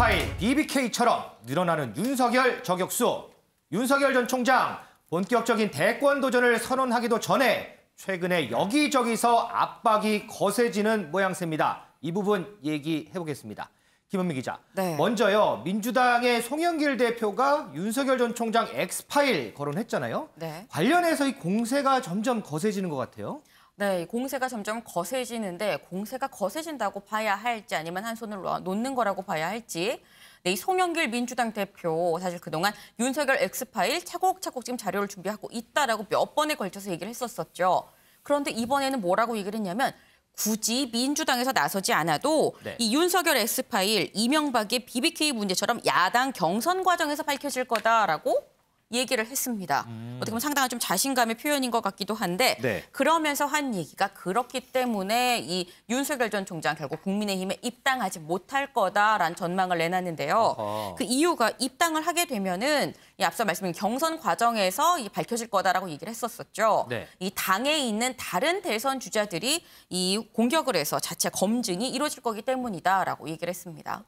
엑스파일, BBK처럼 늘어나는 윤석열 저격수. 윤석열 전 총장 본격적인 대권 도전을 선언하기도 전에 최근에 여기저기서 압박이 거세지는 모양새입니다. 이 부분 얘기해보겠습니다. 김은미 기자. 네. 먼저요, 민주당의 송영길 대표가 윤석열 전 총장 엑스파일 거론했잖아요. 네. 관련해서 이 공세가 점점 거세지는 것 같아요. 네, 공세가 점점 거세지는데 공세가 거세진다고 봐야 할지 아니면 한 손을 놓는 거라고 봐야 할지. 네, 이 송영길 민주당 대표 사실 그동안 윤석열 엑스파일 차곡차곡 지금 자료를 준비하고 있다라고 몇 번에 걸쳐서 얘기를 했었었죠. 그런데 이번에는 뭐라고 얘기를 했냐면 굳이 민주당에서 나서지 않아도 네. 이 윤석열 엑스파일, 이명박의 BBK 문제처럼 야당 경선 과정에서 밝혀질 거다라고 얘기를 했습니다. 어떻게 보면 상당한 좀 자신감의 표현인 것 같기도 한데 네. 그러면서 한 얘기가 그렇기 때문에 이 윤석열 전 총장 결국 국민의힘에 입당하지 못할 거다라는 전망을 내놨는데요. 어허. 그 이유가 입당을 하게 되면은 이 앞서 말씀드린 경선 과정에서 이 밝혀질 거다라고 얘기를 했었었죠. 네. 이 당에 있는 다른 대선 주자들이 이 공격을 해서 자체 검증이 이루어질 거기 때문이다라고 얘기를 했습니다.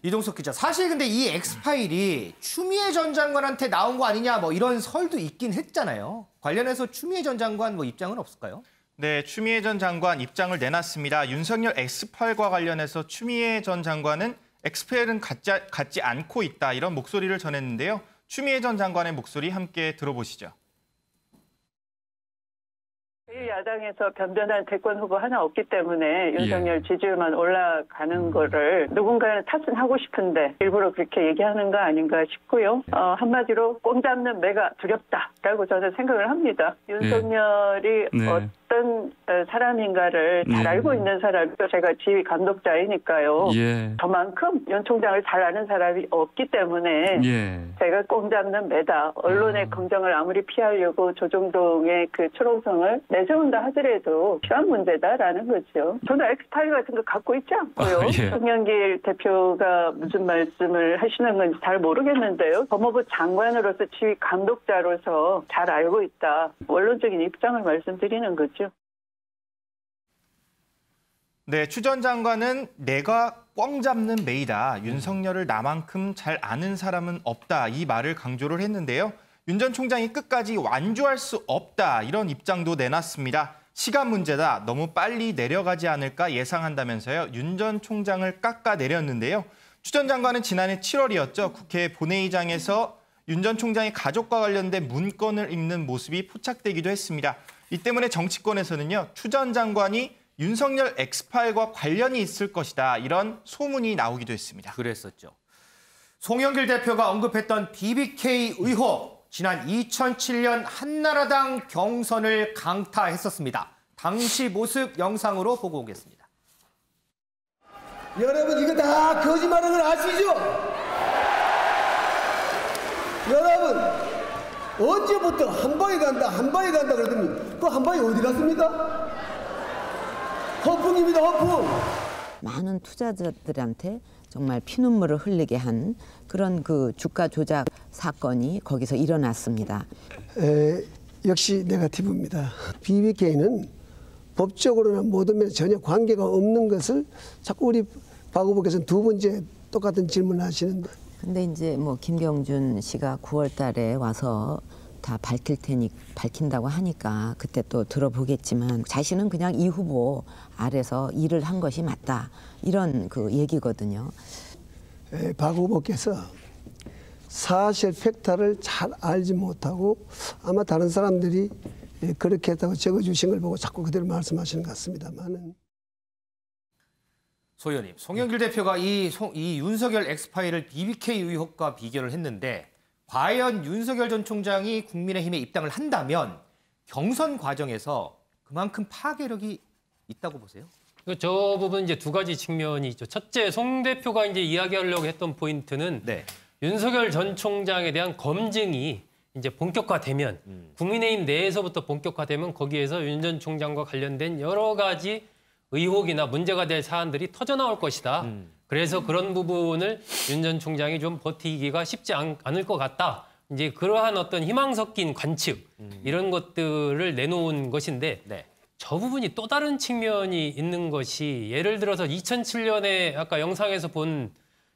이동석 기자, 사실 근데 이 엑스파일이 추미애 전 장관한테 나온 거 아니냐 뭐 이런 설도 있긴 했잖아요. 관련해서 추미애 전 장관 뭐 입장은 없을까요? 네, 추미애 전 장관 입장을 내놨습니다. 윤석열 엑스파일과 관련해서 추미애 전 장관은 엑스파일은 갖지 않고 있다 이런 목소리를 전했는데요. 추미애 전 장관의 목소리 함께 들어보시죠. 야당에서 변변한 대권 후보 하나 없기 때문에 윤석열 지지율만 올라가는 거를 누군가는 탓은 하고 싶은데 일부러 그렇게 얘기하는 거 아닌가 싶고요. 한마디로 꼼 잡는 매가 두렵다라고 저는 생각을 합니다. 윤석열이 어떤 사람인가를 잘 알고 있는 사람이고 제가 지휘 감독자이니까요. 저만큼 윤 총장을 잘 아는 사람이 없기 때문에 제가 꼼 잡는 매다. 언론의 긍정을 아무리 피하려고 조중동의 그 초롱성을 내세운다 하더라도 필요한 문제다라는 거죠. 저는 엑스파일 같은 거 갖고 있지 않고요. 송영길 대표가 무슨 말씀을 하시는 건지 잘 모르겠는데요. 법무부 장관으로서 지휘 감독자로서 잘 알고 있다. 원론적인 입장을 말씀드리는 거죠. 네, 추 전 장관은 내가 꽝 잡는 매이다. 윤석열을 나만큼 잘 아는 사람은 없다. 이 말을 강조를 했는데요. 윤 전 총장이 끝까지 완주할 수 없다. 이런 입장도 내놨습니다. 시간 문제다. 너무 빨리 내려가지 않을까 예상한다면서요. 윤 전 총장을 깎아내렸는데요. 추 전 장관은 지난해 7월이었죠. 국회 본회의장에서 윤 전 총장의 가족과 관련된 문건을 읽는 모습이 포착되기도 했습니다. 이 때문에 정치권에서는요. 추 전 장관이 윤석열 엑스파일과 관련이 있을 것이다. 이런 소문이 나오기도 했습니다. 그랬었죠. 송영길 대표가 언급했던 BBK 의혹. 지난 2007년 한나라당 경선을 강타했었습니다. 당시 모습 영상으로 보고 오겠습니다. 여러분 이거 다 거짓말하는 걸 아시죠? 여러분 언제부터 한 방에 간다 그러더니 그 한 방에 어디 갔습니까? 허풍입니다, 허풍. 많은 투자자들한테 정말 피눈물을 흘리게 한 그런 그 주가 조작 사건이 거기서 일어났습니다. 역시 네거티브입니다. BBK는 법적으로나 모든 면에서 전혀 관계가 없는 것을 자꾸 우리 박 후보께서는 두 번째 똑같은 질문을 하시는데. 근데 이제 뭐 김경준 씨가 9월 달에 와서 다 밝힌다고 하니까 그때 또 들어보겠지만 자신은 그냥 이 후보 아래서 일을 한 것이 맞다. 이런 그 얘기거든요. 박 후보께서 사실 팩트를 잘 알지 못하고 아마 다른 사람들이 그렇게 했다고 적어주신 걸 보고 자꾸 그대로 말씀하시는 것 같습니다만은. 소 의원님, 송영길 대표가 이 윤석열 엑스파일을 BBK 의혹과 비교를 했는데 과연 윤석열 전 총장이 국민의힘에 입당을 한다면 경선 과정에서 그만큼 파괴력이 있다고 보세요? 저 부분 이제 두 가지 측면이 있죠. 첫째, 송 대표가 이제 이야기하려고 했던 포인트는 윤석열 전 총장에 대한 검증이 이제 본격화되면 국민의힘 내에서부터 본격화되면 거기에서 윤 전 총장과 관련된 여러 가지 의혹이나 문제가 될 사안들이 터져나올 것이다. 그래서 그런 부분을 윤 전 총장이 좀 버티기가 쉽지 않을 것 같다. 이제 그러한 어떤 희망 섞인 관측 이런 것들을 내놓은 것인데 저 부분이 또 다른 측면이 있는 것이 예를 들어서 2007년에 아까 영상에서 본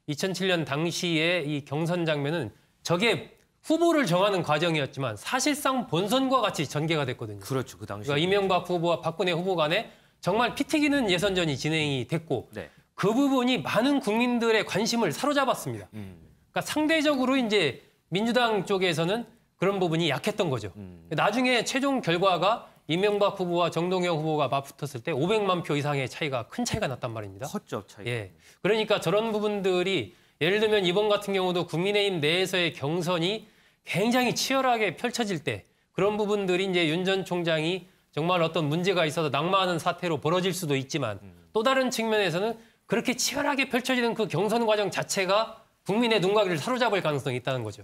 2007년 당시에 이 경선 장면은 저게 후보를 정하는 과정이었지만 사실상 본선과 같이 전개가 됐거든요. 그렇죠. 그 당시. 그러니까 이명박 후보와 박근혜 후보 간에 정말 피 튀기는 예선전이 진행이 됐고 네. 그 부분이 많은 국민들의 관심을 사로잡았습니다. 그러니까 상대적으로 이제 민주당 쪽에서는 그런 부분이 약했던 거죠. 나중에 최종 결과가 이명박 후보와 정동영 후보가 맞붙었을 때 500만 표 이상의 차이가 큰 차이가 났단 말입니다. 컸죠, 차이. 예. 그러니까 저런 부분들이 예를 들면 이번 같은 경우도 국민의힘 내에서의 경선이 굉장히 치열하게 펼쳐질 때 그런 부분들이 이제 윤 전 총장이 정말 어떤 문제가 있어서 낙마하는 사태로 벌어질 수도 있지만 또 다른 측면에서는 그렇게 치열하게 펼쳐지는 그 경선 과정 자체가 국민의 눈가기를 사로잡을 가능성이 있다는 거죠.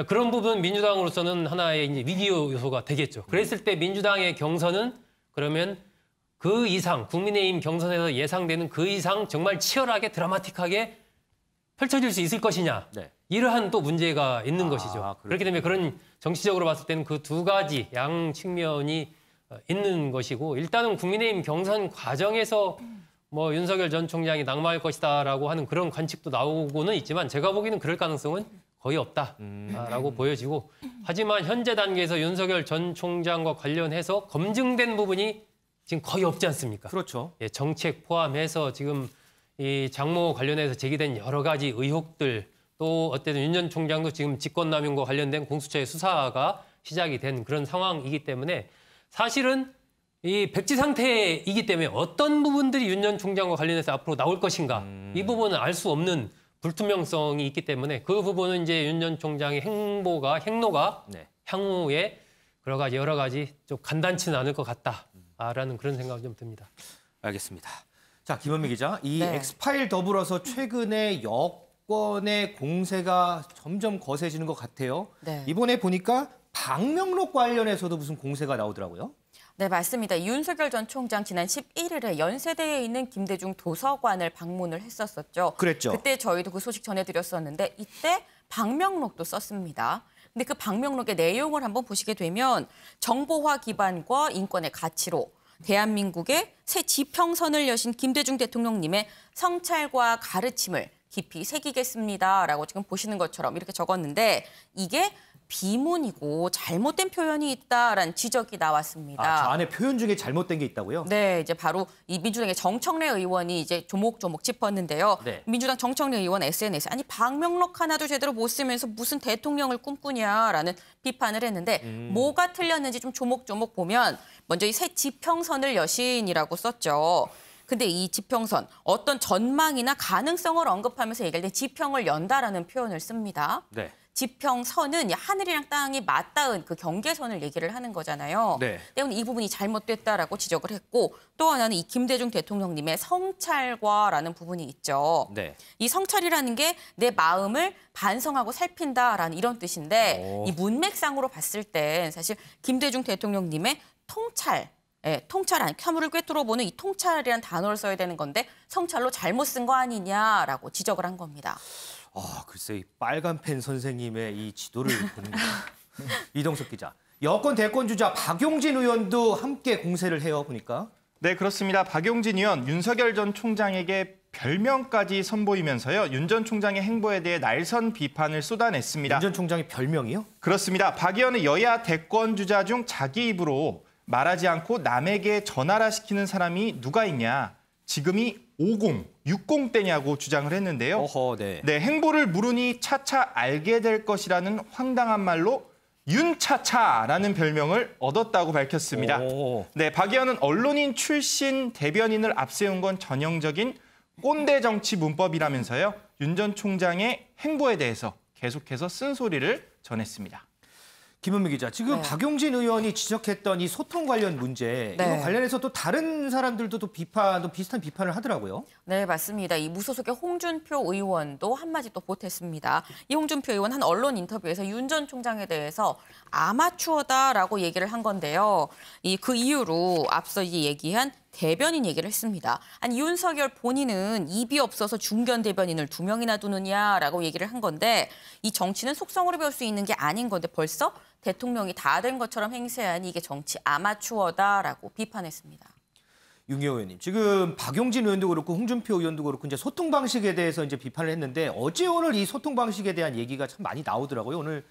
그런 부분 민주당으로서는 하나의 이제 위기 요소가 되겠죠. 그랬을 때 민주당의 경선은 그러면 그 이상 국민의힘 경선에서 예상되는 그 이상 정말 치열하게 드라마틱하게 펼쳐질 수 있을 것이냐. 네. 이러한 또 문제가 있는 것이죠. 그렇군요. 그렇기 때문에 그런 정치적으로 봤을 때는 그 두 가지 양 측면이 있는 것이고 일단은 국민의힘 경선 과정에서 뭐 윤석열 전 총장이 낙마할 것이다라고 하는 그런 관측도 나오고는 있지만 제가 보기에는 그럴 가능성은 거의 없다라고 보여지고 하지만 현재 단계에서 윤석열 전 총장과 관련해서 검증된 부분이 지금 거의 없지 않습니까? 그렇죠. 예, 정책 포함해서 지금 이 장모 관련해서 제기된 여러 가지 의혹들 또 어쨌든 윤 전 총장도 지금 직권남용과 관련된 공수처의 수사가 시작이 된 그런 상황이기 때문에 사실은 이 백지 상태이기 때문에 어떤 부분들이 윤 전 총장과 관련해서 앞으로 나올 것인가 이 부분은 알 수 없는 불투명성이 있기 때문에 그 부분은 이제 윤 전 총장의 행로가 네. 향후에 여러 가지 좀 간단치는 않을 것 같다라는 그런 생각이 좀 듭니다. 알겠습니다. 자, 김원미 기자, 이 네. 엑스파일 더불어서 최근에 여권의 공세가 점점 거세지는 것 같아요. 네. 이번에 보니까 방명록 관련해서도 무슨 공세가 나오더라고요. 네, 맞습니다. 윤석열 전 총장 지난 11일에 연세대에 있는 김대중 도서관을 방문을 했었었죠. 그랬죠. 그때 저희도 그 소식 전해드렸었는데 이때 방명록도 썼습니다. 근데 그 방명록의 내용을 한번 보시게 되면 정보화 기반과 인권의 가치로 대한민국의 새 지평선을 여신 김대중 대통령님의 성찰과 가르침을 깊이 새기겠습니다라고 지금 보시는 것처럼 이렇게 적었는데 이게 비문이고 잘못된 표현이 있다라는 지적이 나왔습니다. 아, 저 안에 표현 중에 잘못된 게 있다고요? 네, 이제 바로 이 민주당의 정청래 의원이 이제 조목조목 짚었는데요. 네. 민주당 정청래 의원 SNS 아니 방명록 하나도 제대로 못 쓰면서 무슨 대통령을 꿈꾸냐라는 비판을 했는데 뭐가 틀렸는지 좀 조목조목 보면 먼저 이 새 지평선을 여신이라고 썼죠. 근데 이 지평선 어떤 전망이나 가능성을 언급하면서 얘기할 때 지평을 연다라는 표현을 씁니다. 네. 지평선은 하늘이랑 땅이 맞닿은 그 경계선을 얘기를 하는 거잖아요. 네. 때문에 이 부분이 잘못됐다라고 지적을 했고 또 하나는 이 김대중 대통령님의 성찰과라는 부분이 있죠. 네. 이 성찰이라는 게 내 마음을 반성하고 살핀다라는 이런 뜻인데 이 문맥상으로 봤을 땐 사실 김대중 대통령님의 통찰, 통찰 아니 켜물을 꿰뚫어보는 이 통찰이라는 단어를 써야 되는 건데 성찰로 잘못 쓴 거 아니냐라고 지적을 한 겁니다. 아, 글쎄 이 빨간 펜 선생님의 이 지도를 보는 거죠. 이동석 기자. 여권 대권 주자 박용진 의원도 함께 공세를 해요, 보니까. 네, 그렇습니다. 박용진 의원, 윤석열 전 총장에게 별명까지 선보이면서요. 윤 전 총장의 행보에 대해 날선 비판을 쏟아냈습니다. 윤 전 총장의 별명이요? 그렇습니다. 박 의원은 여야 대권 주자 중 자기 입으로 말하지 않고 남에게 전화라시키는 사람이 누가 있냐. 지금이 50, 60대냐고 주장을 했는데요. 어허, 네. 네, 행보를 물으니 차차 알게 될 것이라는 황당한 말로 윤차차라는 별명을 얻었다고 밝혔습니다. 오. 네, 박 의원은 언론인 출신 대변인을 앞세운 건 전형적인 꼰대 정치 문법이라면서요. 윤 전 총장의 행보에 대해서 계속해서 쓴소리를 전했습니다. 김은미 기자, 지금 네. 박용진 의원이 지적했던 이 소통 관련 문제, 네. 이거 관련해서 또 다른 사람들도 또 비슷한 비판을 하더라고요. 네, 맞습니다. 이 무소속의 홍준표 의원도 한마디 또 보탰습니다. 이 홍준표 의원 한 언론 인터뷰에서 윤 전 총장에 대해서 아마추어다라고 얘기를 한 건데요. 그 이유로 앞서 얘기한 대변인 얘기를 했습니다. 아니 윤석열 본인은 입이 없어서 중견 대변인을 2명이나 두느냐라고 얘기를 한 건데 이 정치는 속성으로 배울 수 있는 게 아닌 건데 벌써 대통령이 다 된 것처럼 행세하니 이게 정치 아마추어다라고 비판했습니다. 윤기호 의원님, 지금 박용진 의원도 그렇고 홍준표 의원도 그렇고 이제 소통 방식에 대해서 이제 비판을 했는데 어제 오늘 이 소통 방식에 대한 얘기가 참 많이 나오더라고요. 오늘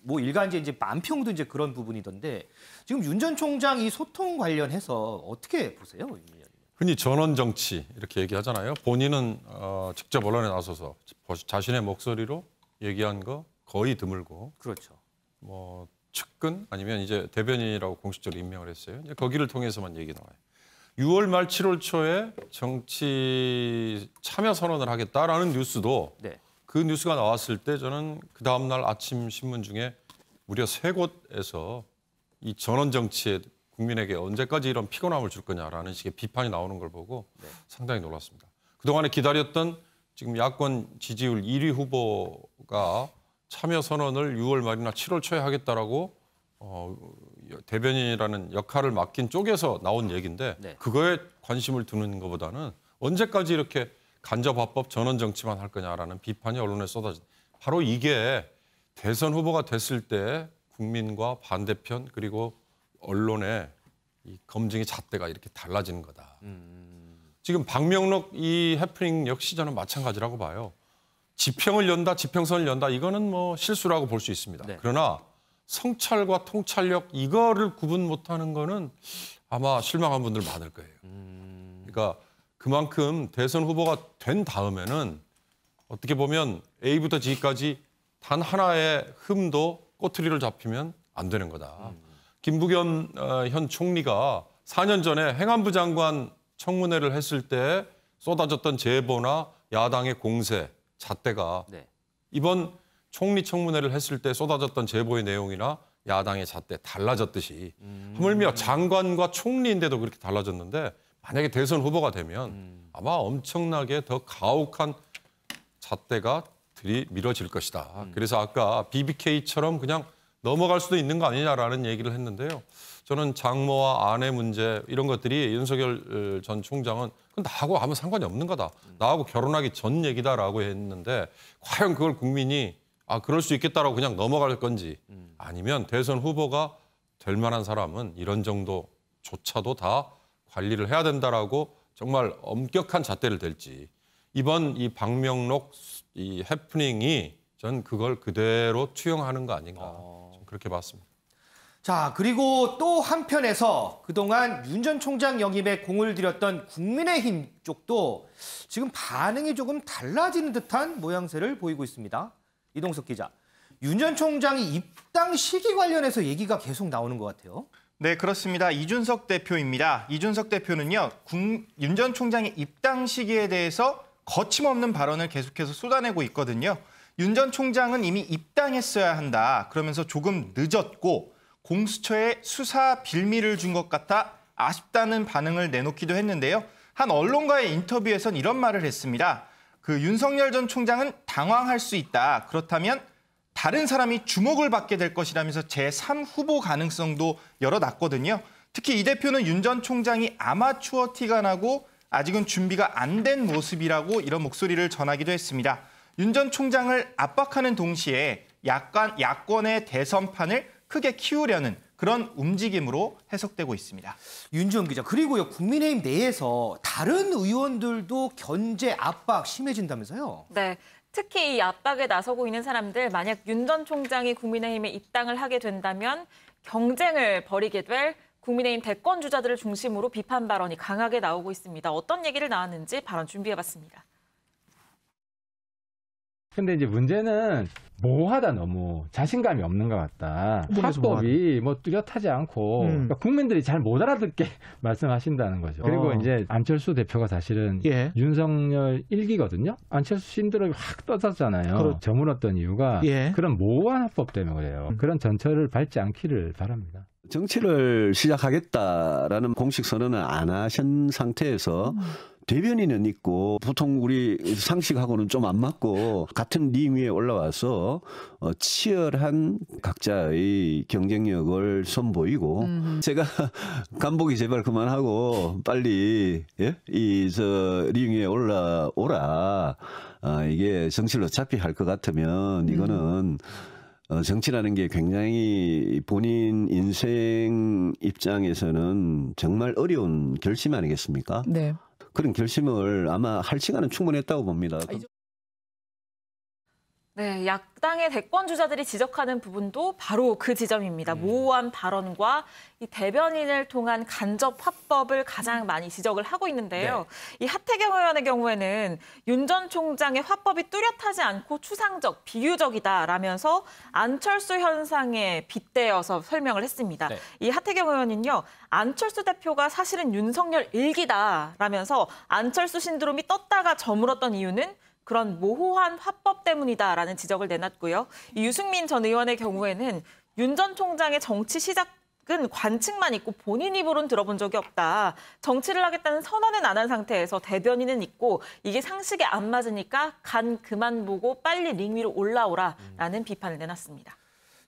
뭐 일간지 이제 만평도 이제 그런 부분이던데 지금 윤 전 총장 이 소통 관련해서 어떻게 보세요, 윤 의원님? 흔히 전원 정치 이렇게 얘기하잖아요. 본인은 직접 언론에 나서서 자신의 목소리로 얘기한 거 거의 드물고, 그렇죠. 뭐 측근 아니면 이제 대변인이라고 공식적으로 임명을 했어요. 이제 거기를 통해서만 얘기 나와요. 6월 말 7월 초에 정치 참여 선언을 하겠다라는 뉴스도 네. 그 뉴스가 나왔을 때 저는 그 다음 날 아침 신문 중에 무려 3곳에서 이 전원 정치에 국민에게 언제까지 이런 피곤함을 줄 거냐라는 식의 비판이 나오는 걸 보고 상당히 놀랐습니다. 그동안에 기다렸던 지금 야권 지지율 1위 후보가 참여 선언을 6월 말이나 7월 초에 하겠다라고 대변인이라는 역할을 맡긴 쪽에서 나온 얘기인데 네. 그거에 관심을 두는 것보다는 언제까지 이렇게 간접화법 전원 정치만 할 거냐라는 비판이 언론에 쏟아진, 바로 이게 대선 후보가 됐을 때 국민과 반대편 그리고 언론의 이 검증의 잣대가 이렇게 달라지는 거다. 지금 박명록 이 해프닝 역시 저는 마찬가지라고 봐요. 지평을 연다, 지평선을 연다, 이거는 뭐 실수라고 볼 수 있습니다. 네. 그러나 성찰과 통찰력 이거를 구분 못하는 거는 아마 실망한 분들 많을 거예요. 그러니까 그만큼 대선 후보가 된 다음에는 어떻게 보면 A부터 G까지 단 하나의 흠도 꼬투리를 잡히면 안 되는 거다. 김부겸 현 총리가 4년 전에 행안부 장관 청문회를 했을 때 쏟아졌던 제보나 야당의 공세, 잣대가 네. 이번 총리 청문회를 했을 때 쏟아졌던 제보의 내용이나 야당의 잣대 달라졌듯이 하물며 장관과 총리인데도 그렇게 달라졌는데 만약에 대선 후보가 되면 아마 엄청나게 더 가혹한 잣대가 들이밀어질 것이다. 그래서 아까 BBK처럼 그냥 넘어갈 수도 있는 거 아니냐라는 얘기를 했는데요. 저는 장모와 아내 문제 이런 것들이 윤석열 전 총장은 나하고 아무 상관이 없는 거다. 나하고 결혼하기 전 얘기다라고 했는데 과연 그걸 국민이 그럴 수 있겠다라고 그냥 넘어갈 건지 아니면 대선 후보가 될 만한 사람은 이런 정도조차도 다 관리를 해야 된다라고 정말 엄격한 잣대를 댈지 이번 이 박명록 이 해프닝이 전 그걸 그대로 투영하는 거 아닌가 좀 그렇게 봤습니다. 자, 그리고 또 한편에서 그동안 윤 전 총장 영입에 공을 들였던 국민의힘 쪽도 지금 반응이 조금 달라지는 듯한 모양새를 보이고 있습니다. 이동석 기자, 윤 전 총장이 입당 시기 관련해서 얘기가 계속 나오는 것 같아요. 네, 그렇습니다. 이준석 대표입니다. 이준석 대표는요, 윤 전 총장의 입당 시기에 대해서 거침없는 발언을 계속해서 쏟아내고 있거든요. 윤 전 총장은 이미 입당했어야 한다. 그러면서 조금 늦었고 공수처에 수사 빌미를 준 것 같아 아쉽다는 반응을 내놓기도 했는데요. 한 언론과의 인터뷰에선 이런 말을 했습니다. 그 윤석열 전 총장은 당황할 수 있다. 그렇다면 다른 사람이 주목을 받게 될 것이라면서 제3 후보 가능성도 열어놨거든요. 특히 이 대표는 윤 전 총장이 아마추어 티가 나고 아직은 준비가 안 된 모습이라고 이런 목소리를 전하기도 했습니다. 윤 전 총장을 압박하는 동시에 야권의 대선판을 크게 키우려는 그런 움직임으로 해석되고 있습니다. 윤지원 기자, 그리고요 국민의힘 내에서 다른 의원들도 견제 압박 심해진다면서요? 네. 특히 이 압박에 나서고 있는 사람들, 만약 윤 전 총장이 국민의힘에 입당을 하게 된다면 경쟁을 벌이게 될 국민의힘 대권 주자들을 중심으로 비판 발언이 강하게 나오고 있습니다. 어떤 얘기를 나왔는지 발언 준비해봤습니다. 근데 이제 문제는 모호하다, 너무 자신감이 없는 것 같다. 합법이 뭐 뚜렷하지 않고 그러니까 국민들이 잘 못 알아듣게 말씀하신다는 거죠. 그리고 이제 안철수 대표가 사실은 윤석열 1기거든요. 안철수 신드롬이 확 떠졌잖아요. 저물었던 이유가 그런 모호한 합법 때문에 그래요. 그런 전철을 밟지 않기를 바랍니다. 정치를 시작하겠다라는 공식 선언을 안 하신 상태에서 대변인은 있고 보통 우리 상식하고는 좀 안 맞고 같은 링 위에 올라와서 치열한 각자의 경쟁력을 선보이고 제가 간보기 제발 그만하고 빨리 이 링 위에 올라오라. 이게 정치를 어차피 할 것 같으면 이거는 정치라는 게 굉장히 본인 인생 입장에서는 정말 어려운 결심 아니겠습니까? 네. 그런 결심을 아마 할 시간은 충분했다고 봅니다. 네, 야당의 대권 주자들이 지적하는 부분도 바로 그 지점입니다. 모호한 발언과 이 대변인을 통한 간접 화법을 가장 많이 지적을 하고 있는데요. 이 하태경 의원의 경우에는 윤 전 총장의 화법이 뚜렷하지 않고 추상적, 비유적이다라면서 안철수 현상에 빗대어서 설명을 했습니다. 이 하태경 의원은요, 안철수 대표가 사실은 윤석열 일기다라면서 안철수 신드롬이 떴다가 저물었던 이유는 그런 모호한 화법 때문이다라는 지적을 내놨고요. 이 유승민 전 의원의 경우에는 윤 전 총장의 정치 시작은 관측만 있고 본인 입으로는 들어본 적이 없다. 정치를 하겠다는 선언은 안 한 상태에서 대변인은 있고 이게 상식에 안 맞으니까 간 그만 보고 빨리 링 위로 올라오라라는 비판을 내놨습니다.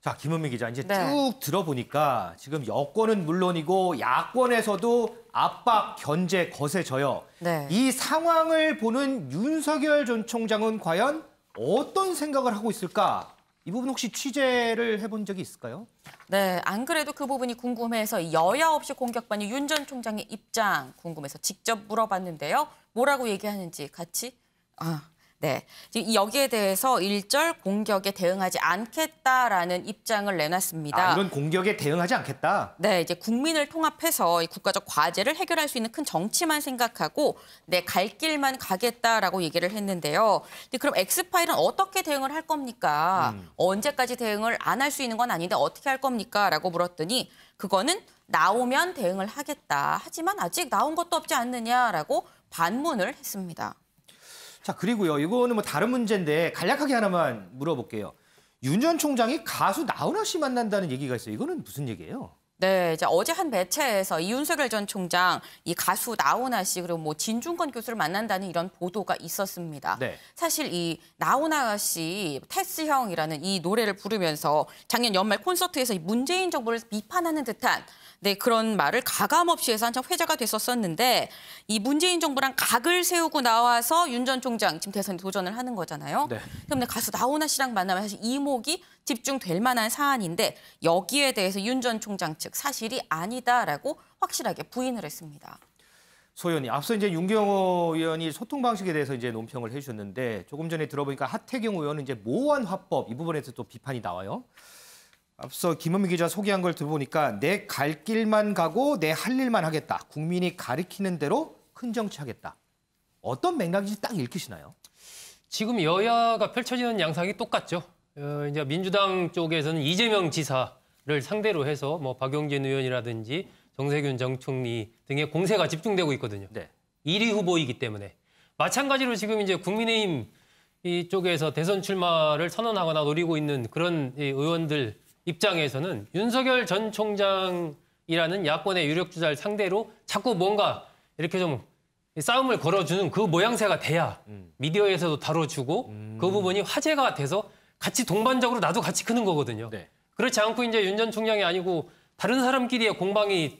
자, 김은미 기자, 이제 쭉 들어보니까 지금 여권은 물론이고 야권에서도 압박, 견제 거세져요. 이 상황을 보는 윤석열 전 총장은 과연 어떤 생각을 하고 있을까? 이 부분 혹시 취재를 해본 적이 있을까요? 네, 안 그래도 그 부분이 궁금해서 여야 없이 공격받는 윤 전 총장의 입장 궁금해서 직접 물어봤는데요. 뭐라고 얘기하는지 같이... 네, 여기에 대해서 일절 공격에 대응하지 않겠다라는 입장을 내놨습니다. 이런 공격에 대응하지 않겠다? 네, 이제 국민을 통합해서 이 국가적 과제를 해결할 수 있는 큰 정치만 생각하고 갈 길만 가겠다라고 얘기를 했는데요. 근데 그럼 엑스파일은 어떻게 대응을 할 겁니까? 언제까지 대응을 안 할 수 있는 건 아닌데 어떻게 할 겁니까? 라고 물었더니 그거는 나오면 대응을 하겠다. 하지만 아직 나온 것도 없지 않느냐라고 반문을 했습니다. 자, 그리고요. 이거는 뭐 다른 문제인데 간략하게 하나만 물어볼게요. 윤 전 총장이 가수 나훈아 씨 만난다는 얘기가 있어요. 이거는 무슨 얘기예요? 네, 이제 어제 한 매체에서 이 윤석열 전 총장, 이 가수 나훈아 씨 그리고 뭐 진중권 교수를 만난다는 이런 보도가 있었습니다. 사실 이 나훈아 씨 테스형이라는 이 노래를 부르면서 작년 연말 콘서트에서 이 문재인 정부를 비판하는 듯한 그런 말을 가감없이 해서 한참 회자가 됐었는데 이 문재인 정부랑 각을 세우고 나와서 윤 전 총장 지금 대선에 도전을 하는 거잖아요. 그런데 가수 나훈아 씨랑 만나면 사실 이목이 집중될 만한 사안인데 여기에 대해서 윤 전 총장 측 사실이 아니다라고 확실하게 부인을 했습니다. 소 의원님, 앞서 이제 윤경호 의원이 소통 방식에 대해서 이제 논평을 해주셨는데 조금 전에 들어보니까 하태경 의원은 이제 모호한 화법 이 부분에서 또 비판이 나와요. 앞서 김은미 기자 소개한 걸 들어보니까 내 갈 길만 가고 내 할 일만 하겠다. 국민이 가리키는 대로 큰 정치하겠다. 어떤 맥락인지 딱 읽히시나요? 지금 여야가 펼쳐지는 양상이 똑같죠. 이제 민주당 쪽에서는 이재명 지사를 상대로 해서 뭐 박용진 의원이라든지 정세균 전 총리 등의 공세가 집중되고 있거든요. 1위 후보이기 때문에. 마찬가지로 지금 이제 국민의힘 이쪽에서 대선 출마를 선언하거나 노리고 있는 그런 의원들 입장에서는 윤석열 전 총장이라는 야권의 유력 주자를 상대로 자꾸 뭔가 이렇게 좀 싸움을 걸어주는 그 모양새가 돼야 미디어에서도 다뤄주고 그 부분이 화제가 돼서 같이 동반적으로 나도 같이 크는 거거든요. 그렇지 않고 이제 윤 전 총장이 아니고 다른 사람끼리의 공방이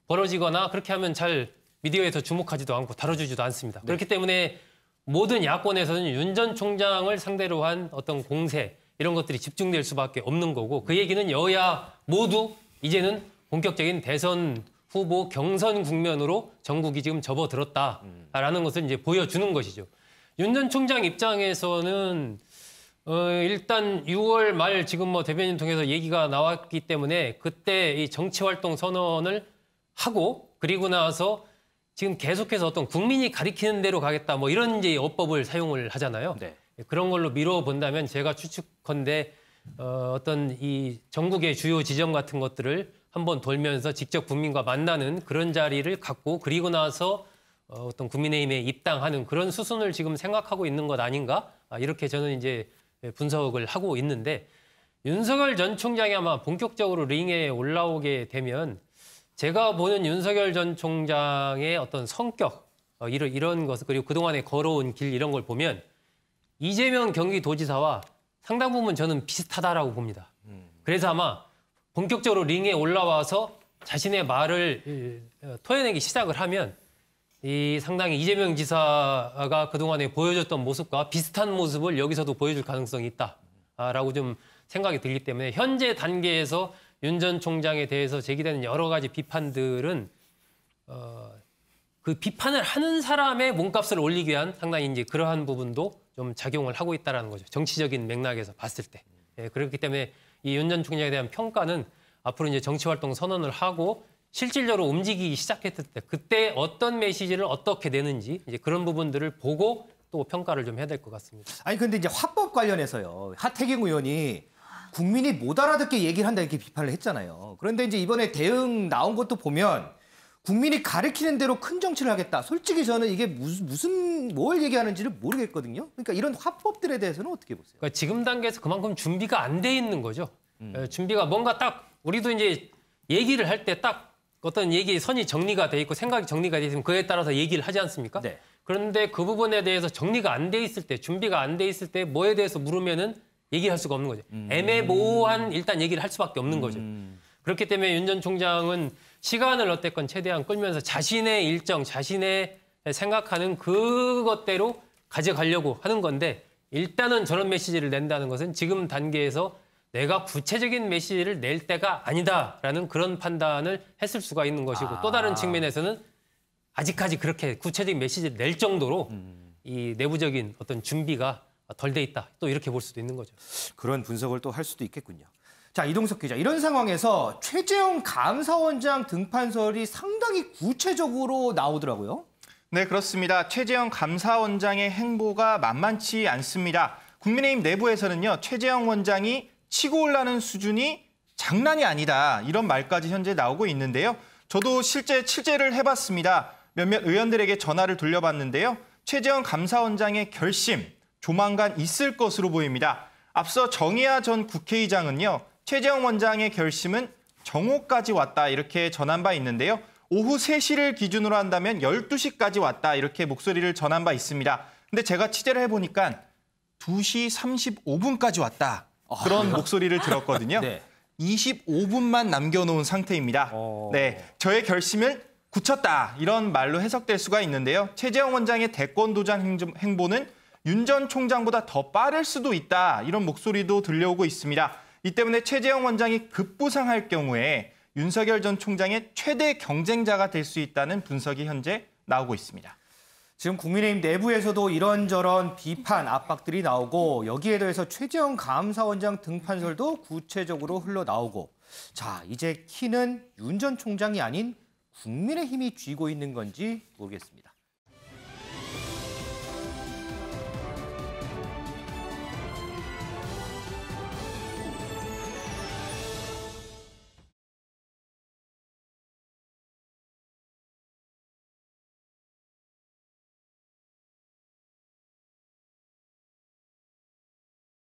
벌어지거나 그렇게 하면 잘 미디어에서 주목하지도 않고 다뤄주지도 않습니다. 그렇기 때문에 모든 야권에서는 윤 전 총장을 상대로 한 어떤 공세 이런 것들이 집중될 수밖에 없는 거고 그 얘기는 여야 모두 이제는 본격적인 대선 후보 경선 국면으로 전국이 지금 접어들었다라는 것을 이제 보여주는 것이죠. 윤 전 총장 입장에서는 일단 6월 말 지금 뭐 대변인 통해서 얘기가 나왔기 때문에 그때 이 정치활동 선언을 하고 그리고 나서 지금 계속해서 어떤 국민이 가리키는 대로 가겠다 뭐 이런 이제 어법을 사용을 하잖아요. 그런 걸로 미뤄본다면 제가 추측컨대 어떤 이 전국의 주요 지점 같은 것들을 한번 돌면서 직접 국민과 만나는 그런 자리를 갖고 그리고 나서 어떤 국민의힘에 입당하는 그런 수순을 지금 생각하고 있는 것 아닌가? 이렇게 저는 이제 분석을 하고 있는데 윤석열 전 총장이 아마 본격적으로 링에 올라오게 되면 제가 보는 윤석열 전 총장의 어떤 성격 이런 것을 그리고 그동안에 걸어온 길 이런 걸 보면 이재명 경기도지사와 상당 부분 저는 비슷하다라고 봅니다. 그래서 아마 본격적으로 링에 올라와서 자신의 말을 토해내기 시작을 하면 이 상당히 이재명 지사가 그동안에 보여줬던 모습과 비슷한 모습을 여기서도 보여줄 가능성이 있다라고 좀 생각이 들기 때문에 현재 단계에서 윤 전 총장에 대해서 제기되는 여러 가지 비판들은 그 비판을 하는 사람의 몸값을 올리기 위한 상당히 이제 그러한 부분도 좀 작용을 하고 있다는 거죠. 정치적인 맥락에서 봤을 때. 예, 그렇기 때문에 이 윤 전 총장에 대한 평가는 앞으로 이제 정치활동 선언을 하고 실질적으로 움직이기 시작했을 때 그때 어떤 메시지를 어떻게 내는지 이제 그런 부분들을 보고 또 평가를 좀 해야 될 것 같습니다. 아니 근데 이제 화법 관련해서요. 하태경 의원이 국민이 못 알아듣게 얘기를 한다 이렇게 비판을 했잖아요. 그런데 이제 이번에 대응 나온 것도 보면 국민이 가르치는 대로 큰 정치를 하겠다. 솔직히 저는 이게 무슨 뭘 얘기하는지를 모르겠거든요. 그러니까 이런 화법들에 대해서는 어떻게 보세요? 그러니까 지금 단계에서 그만큼 준비가 안 돼 있는 거죠. 준비가 뭔가 딱 우리도 이제 얘기를 할 때 딱 어떤 얘기 선이 정리가 돼 있고 생각이 정리가 돼 있으면 그에 따라서 얘기를 하지 않습니까? 네. 그런데 그 부분에 대해서 정리가 안 돼 있을 때, 준비가 안 돼 있을 때 뭐에 대해서 물으면은 얘기할 수가 없는 거죠. 애매모호한 일단 얘기를 할 수밖에 없는 거죠. 그렇기 때문에 윤 전 총장은 시간을 어쨌건 최대한 끌면서 자신의 일정, 자신의 생각하는 그것대로 가져가려고 하는 건데 일단은 저런 메시지를 낸다는 것은 지금 단계에서 내가 구체적인 메시지를 낼 때가 아니다라는 그런 판단을 했을 수가 있는 것이고 또 다른 측면에서는 아직까지 그렇게 구체적인 메시지를 낼 정도로 이 내부적인 어떤 준비가 덜 돼 있다. 또 이렇게 볼 수도 있는 거죠. 그런 분석을 또 할 수도 있겠군요. 자, 이동석 기자. 이런 상황에서 최재형 감사원장 등판설이 상당히 구체적으로 나오더라고요. 네, 그렇습니다. 최재형 감사원장의 행보가 만만치 않습니다. 국민의힘 내부에서는요, 최재형 원장이 치고 올라는 수준이 장난이 아니다. 이런 말까지 현재 나오고 있는데요. 저도 실제 취재를 해봤습니다. 몇몇 의원들에게 전화를 돌려봤는데요. 최재형 감사원장의 결심, 조만간 있을 것으로 보입니다. 앞서 정의아 전 국회의장은요. 최재형 원장의 결심은 정오까지 왔다 이렇게 전한 바 있는데요. 오후 3시를 기준으로 한다면 12시까지 왔다 이렇게 목소리를 전한 바 있습니다. 근데 제가 취재를 해보니까 2시 35분까지 왔다. 그런 목소리를 들었거든요. 네. 25분만 남겨놓은 상태입니다. 네, 저의 결심을 굳혔다 이런 말로 해석될 수가 있는데요. 최재형 원장의 대권 도전 행보는 윤 전 총장보다 더 빠를 수도 있다 이런 목소리도 들려오고 있습니다. 이 때문에 최재형 원장이 급부상할 경우에 윤석열 전 총장의 최대 경쟁자가 될 수 있다는 분석이 현재 나오고 있습니다. 지금 국민의힘 내부에서도 이런저런 비판, 압박들이 나오고 여기에 더해서 최재형 감사원장 등판설도 구체적으로 흘러나오고 자, 이제 키는 윤 전 총장이 아닌 국민의힘이 쥐고 있는 건지 모르겠습니다.